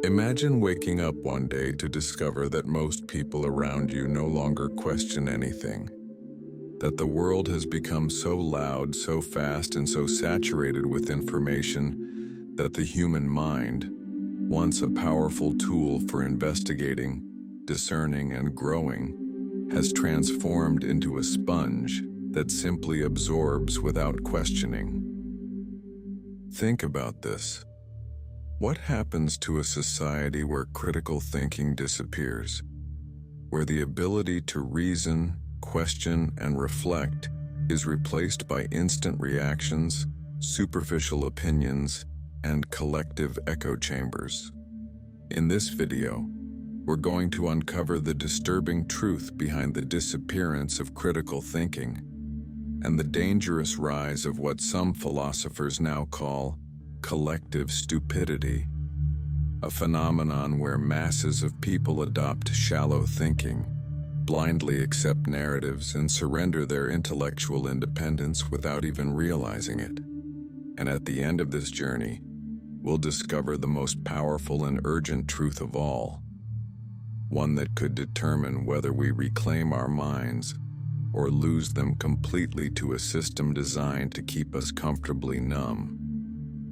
Imagine waking up one day to discover that most people around you no longer question anything, that the world has become so loud, so fast, and so saturated with information that the human mind, once a powerful tool for investigating, discerning, and growing, has transformed into a sponge that simply absorbs without questioning. Think about this. What happens to a society where critical thinking disappears, where the ability to reason, question, and reflect is replaced by instant reactions, superficial opinions, and collective echo chambers? In this video, we're going to uncover the disturbing truth behind the disappearance of critical thinking and the dangerous rise of what some philosophers now call collective stupidity, a phenomenon where masses of people adopt shallow thinking, blindly accept narratives, and surrender their intellectual independence without even realizing it. And at the end of this journey, we'll discover the most powerful and urgent truth of all, one that could determine whether we reclaim our minds or lose them completely to a system designed to keep us comfortably numb.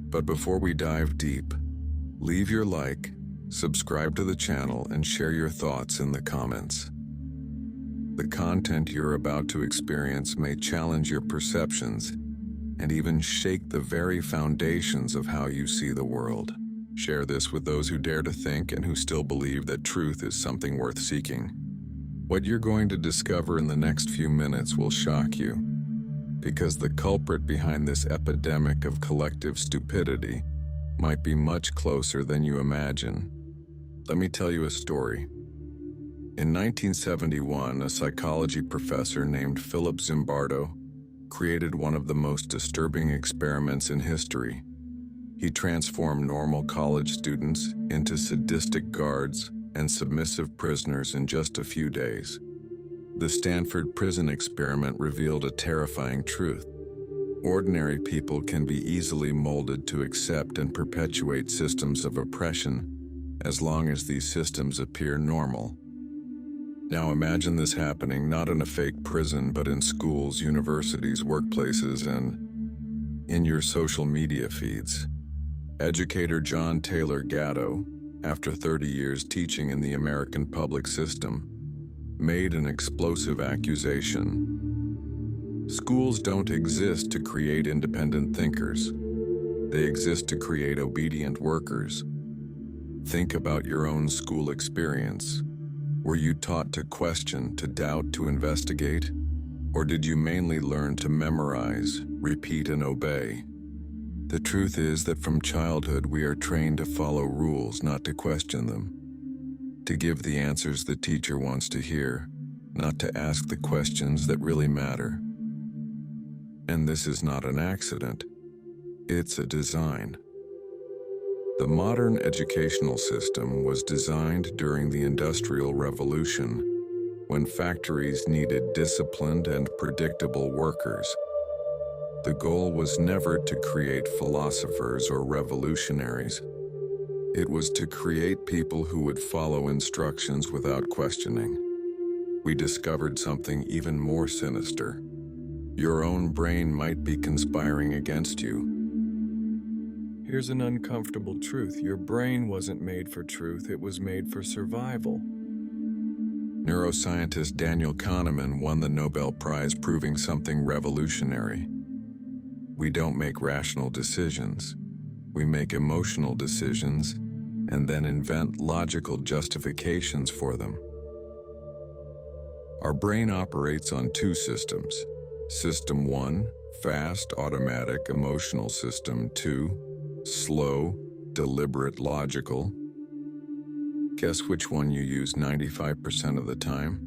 But before we dive deep, leave your like, subscribe to the channel, and share your thoughts in the comments. The content you're about to experience may challenge your perceptions and even shake the very foundations of how you see the world. Share this with those who dare to think and who still believe that truth is something worth seeking. What you're going to discover in the next few minutes will shock you, because the culprit behind this epidemic of collective stupidity might be much closer than you imagine. Let me tell you a story. In 1971, a psychology professor named Philip Zimbardo created one of the most disturbing experiments in history. He transformed normal college students into sadistic guards and submissive prisoners in just a few days. The Stanford prison experiment revealed a terrifying truth. Ordinary people can be easily molded to accept and perpetuate systems of oppression as long as these systems appear normal. Now imagine this happening not in a fake prison, but in schools, universities, workplaces, and in your social media feeds. Educator John Taylor Gatto, after 30 years teaching in the American public system, made an explosive accusation. Schools don't exist to create independent thinkers. They exist to create obedient workers. Think about your own school experience. Were you taught to question, to doubt, to investigate? Or did you mainly learn to memorize, repeat, and obey? The truth is that from childhood we are trained to follow rules, not to question them. To give the answers the teacher wants to hear, not to ask the questions that really matter. And this is not an accident. It's a design. The modern educational system was designed during the Industrial Revolution, when factories needed disciplined and predictable workers. The goal was never to create philosophers or revolutionaries. It was to create people who would follow instructions without questioning. We discovered something even more sinister. Your own brain might be conspiring against you. Here's an uncomfortable truth. Your brain wasn't made for truth, it was made for survival. Neuroscientist Daniel Kahneman won the Nobel Prize proving something revolutionary. We don't make rational decisions. We make emotional decisions and then invent logical justifications for them. Our brain operates on two systems. System 1, fast, automatic, emotional. System 2, slow, deliberate, logical. Guess which one you use 95% of the time?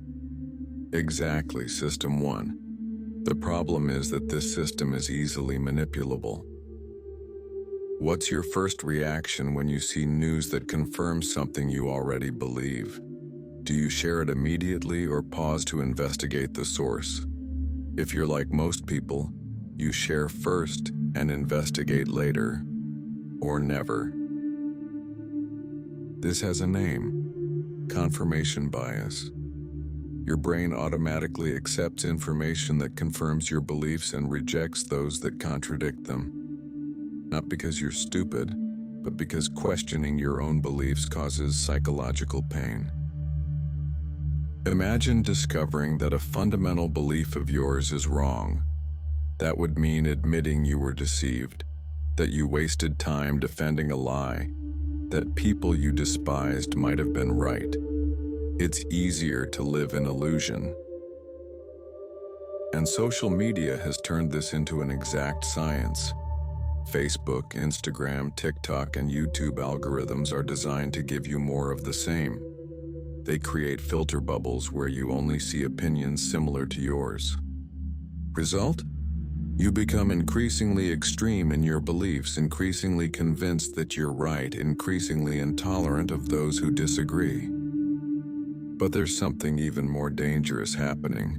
Exactly, System 1. The problem is that this system is easily manipulable. What's your first reaction when you see news that confirms something you already believe? Do you share it immediately or pause to investigate the source? If you're like most people, you share first and investigate later, or never. This has a name: confirmation bias. Your brain automatically accepts information that confirms your beliefs and rejects those that contradict them. Not because you're stupid, but because questioning your own beliefs causes psychological pain. Imagine discovering that a fundamental belief of yours is wrong. That would mean admitting you were deceived, that you wasted time defending a lie, that people you despised might have been right. It's easier to live in illusion. And social media has turned this into an exact science. Facebook, Instagram, TikTok, and YouTube algorithms are designed to give you more of the same. They create filter bubbles where you only see opinions similar to yours. Result? You become increasingly extreme in your beliefs, increasingly convinced that you're right, increasingly intolerant of those who disagree. But there's something even more dangerous happening,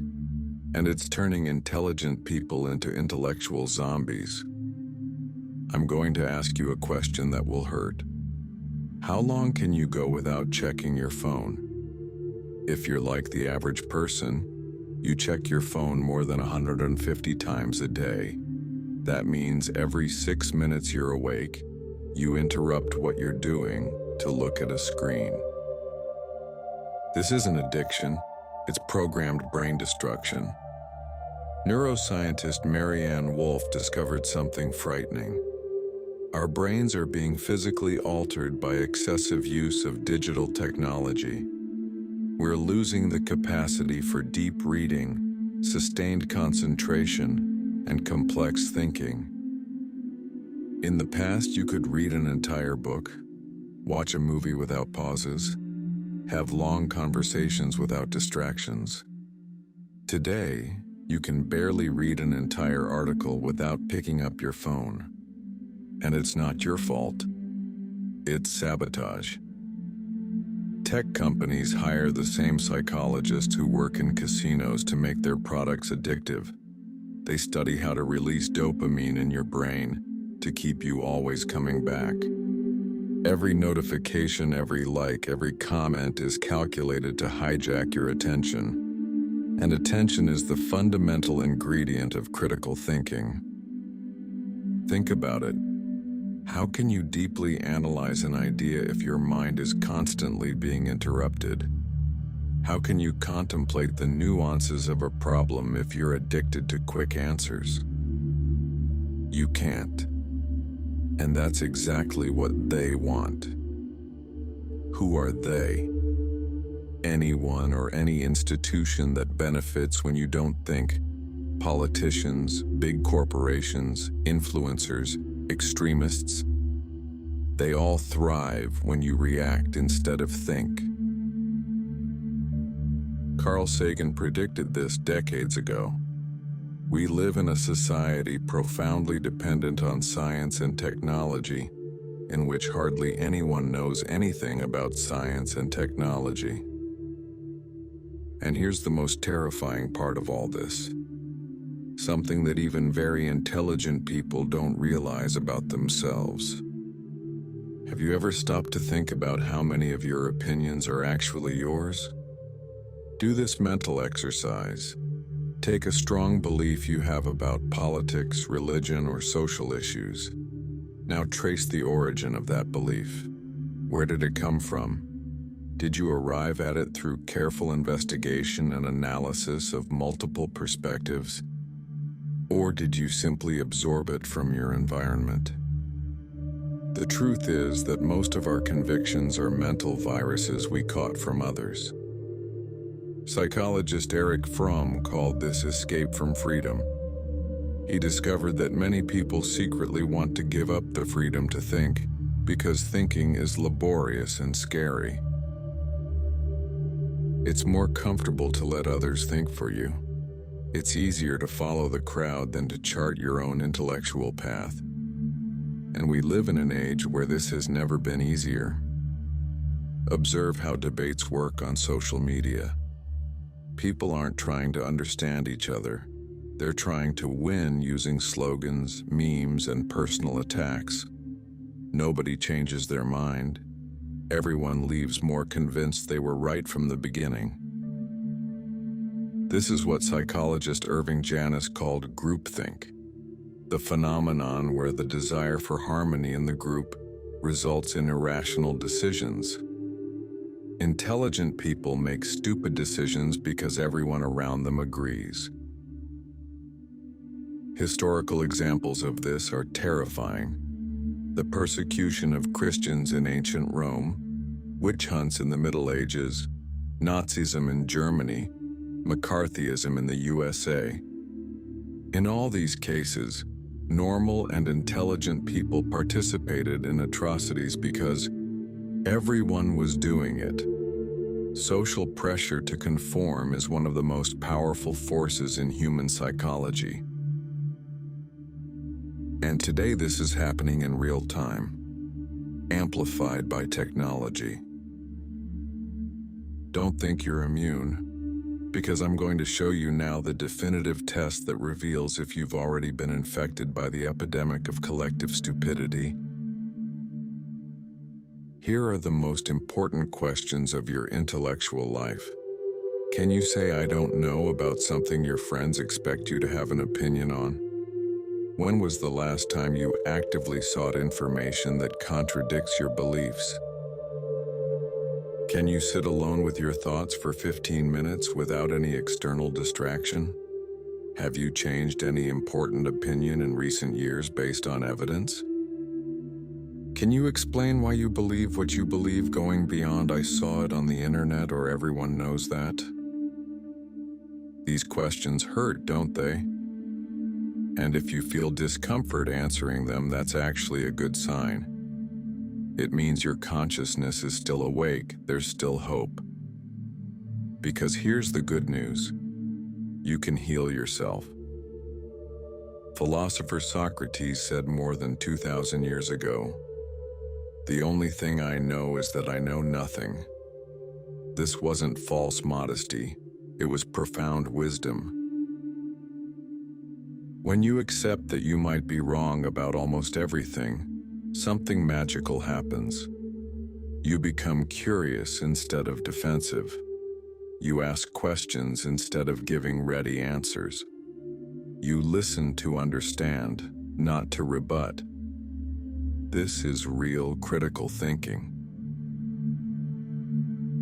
and it's turning intelligent people into intellectual zombies. I'm going to ask you a question that will hurt. How long can you go without checking your phone? If you're like the average person, you check your phone more than 150 times a day. That means every 6 minutes you're awake, you interrupt what you're doing to look at a screen. This isn't addiction, it's programmed brain destruction. Neuroscientist Marianne Wolf discovered something frightening. Our brains are being physically altered by excessive use of digital technology. We're losing the capacity for deep reading, sustained concentration, and complex thinking. In the past, you could read an entire book, watch a movie without pauses, have long conversations without distractions. Today, you can barely read an entire article without picking up your phone. And it's not your fault. It's sabotage. Tech companies hire the same psychologists who work in casinos to make their products addictive. They study how to release dopamine in your brain to keep you always coming back. Every notification, every like, every comment is calculated to hijack your attention. And attention is the fundamental ingredient of critical thinking. Think about it. How can you deeply analyze an idea if your mind is constantly being interrupted? How can you contemplate the nuances of a problem if you're addicted to quick answers? You can't. And that's exactly what they want. Who are they? Anyone or any institution that benefits when you don't think. Politicians, big corporations, influencers, extremists. They all thrive when you react instead of think. Carl Sagan predicted this decades ago. We live in a society profoundly dependent on science and technology, in which hardly anyone knows anything about science and technology. And here's the most terrifying part of all this. Something that even very intelligent people don't realize about themselves. Have you ever stopped to think about how many of your opinions are actually yours? Do this mental exercise. Take a strong belief you have about politics, religion, or social issues. Now trace the origin of that belief. Where did it come from? Did you arrive at it through careful investigation and analysis of multiple perspectives? Or did you simply absorb it from your environment? The truth is that most of our convictions are mental viruses we caught from others. Psychologist Erich Fromm called this escape from freedom. He discovered that many people secretly want to give up the freedom to think because thinking is laborious and scary. It's more comfortable to let others think for you. It's easier to follow the crowd than to chart your own intellectual path. And we live in an age where this has never been easier. Observe how debates work on social media. People aren't trying to understand each other. They're trying to win using slogans, memes, and personal attacks. Nobody changes their mind. everyone leaves more convinced they were right from the beginning. This is what psychologist Irving Janis called groupthink, the phenomenon where the desire for harmony in the group results in irrational decisions. Intelligent people make stupid decisions because everyone around them agrees. Historical examples of this are terrifying. The persecution of Christians in ancient Rome, witch hunts in the Middle Ages, Nazism in Germany, McCarthyism in the USA. In all these cases, normal and intelligent people participated in atrocities because everyone was doing it. Social pressure to conform is one of the most powerful forces in human psychology. And today this is happening in real time, amplified by technology. Don't think you're immune, because I'm going to show you now the definitive test that reveals if you've already been infected by the epidemic of collective stupidity. Here are the most important questions of your intellectual life. Can you say I don't know about something your friends expect you to have an opinion on? When was the last time you actively sought information that contradicts your beliefs? Can you sit alone with your thoughts for 15 minutes without any external distraction? Have you changed any important opinion in recent years based on evidence? Can you explain why you believe what you believe going beyond I saw it on the internet or everyone knows that? These questions hurt, don't they? And if you feel discomfort answering them, that's actually a good sign. It means your consciousness is still awake, there's still hope. Because here's the good news. You can heal yourself. Philosopher Socrates said more than 2,000 years ago, "The only thing I know is that I know nothing." This wasn't false modesty, it was profound wisdom. When you accept that you might be wrong about almost everything, something magical happens. You become curious instead of defensive. You ask questions instead of giving ready answers. You listen to understand, not to rebut. This is real critical thinking.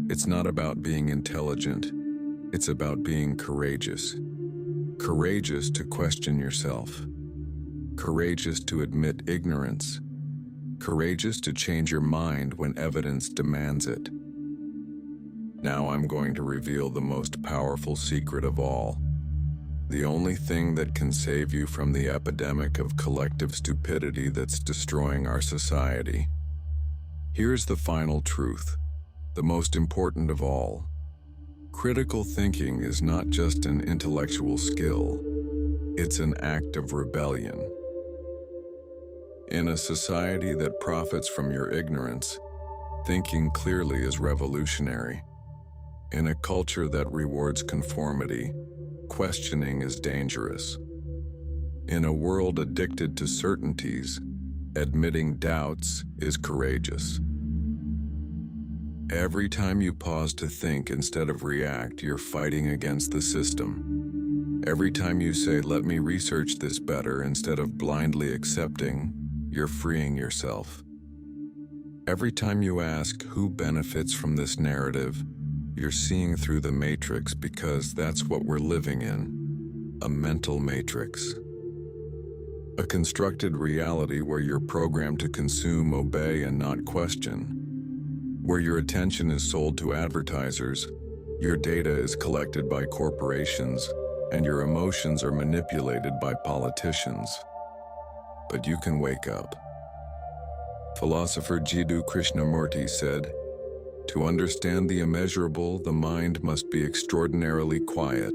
It's not about being intelligent, it's about being courageous. Courageous to question yourself. Courageous to admit ignorance. Courageous to change your mind when evidence demands it. Now I'm going to reveal the most powerful secret of all. The only thing that can save you from the epidemic of collective stupidity that's destroying our society. Here's the final truth, the most important of all. Critical thinking is not just an intellectual skill, it's an act of rebellion. In a society that profits from your ignorance, thinking clearly is revolutionary. In a culture that rewards conformity, questioning is dangerous. In a world addicted to certainties, admitting doubts is courageous. Every time you pause to think instead of react, you're fighting against the system. Every time you say, "Let me research this better," instead of blindly accepting, you're freeing yourself. Every time you ask, "Who benefits from this narrative?" you're seeing through the matrix, because that's what we're living in, a mental matrix. A constructed reality where you're programmed to consume, obey, and not question. Where your attention is sold to advertisers, your data is collected by corporations, and your emotions are manipulated by politicians. But you can wake up. Philosopher Jiddu Krishnamurti said, "To understand the immeasurable, the mind must be extraordinarily quiet."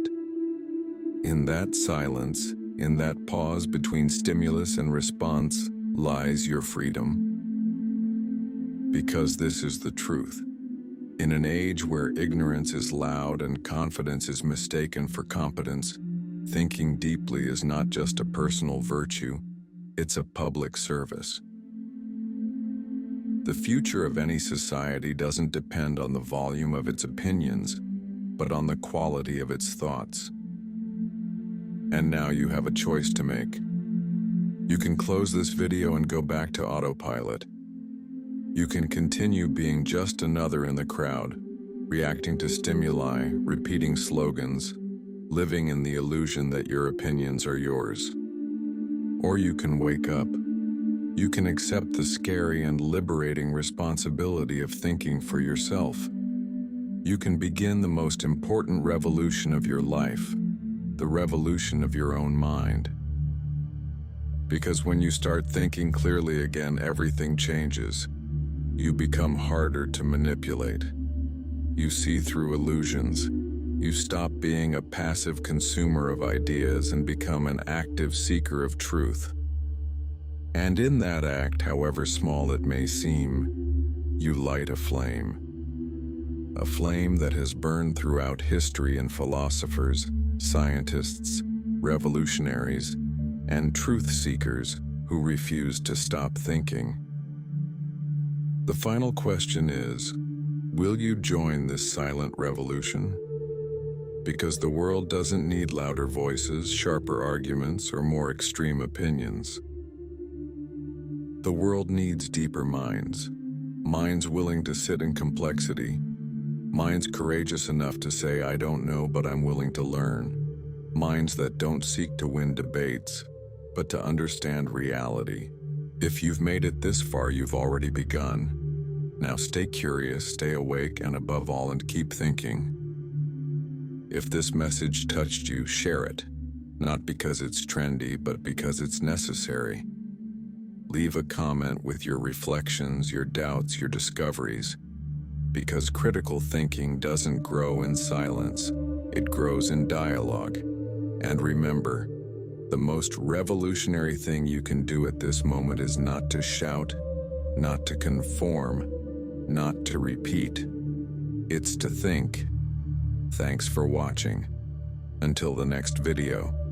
In that silence, in that pause between stimulus and response, lies your freedom. Because this is the truth. In an age where ignorance is loud and confidence is mistaken for competence, thinking deeply is not just a personal virtue, it's a public service. The future of any society doesn't depend on the volume of its opinions, but on the quality of its thoughts. And now you have a choice to make. You can close this video and go back to autopilot. You can continue being just another in the crowd, reacting to stimuli, repeating slogans, living in the illusion that your opinions are yours. Or you can wake up. You can accept the scary and liberating responsibility of thinking for yourself. You can begin the most important revolution of your life, the revolution of your own mind. Because when you start thinking clearly again, everything changes. You become harder to manipulate. You see through illusions. You stop being a passive consumer of ideas and become an active seeker of truth. And in that act, however small it may seem, you light a flame. A flame that has burned throughout history in philosophers, scientists, revolutionaries, and truth seekers who refuse to stop thinking. The final question is, will you join this silent revolution? Because the world doesn't need louder voices, sharper arguments, or more extreme opinions. The world needs deeper minds, minds willing to sit in complexity, minds courageous enough to say, I don't know, but I'm willing to learn, minds that don't seek to win debates, but to understand reality. If you've made it this far, you've already begun. Now stay curious, stay awake, and above all, and keep thinking. If this message touched you, share it, not because it's trendy, but because it's necessary. Leave a comment with your reflections, your doubts, your discoveries, because critical thinking doesn't grow in silence, it grows in dialogue. And remember, the most revolutionary thing you can do at this moment is not to shout, not to conform, not to repeat. It's to think. Thanks for watching. Until the next video.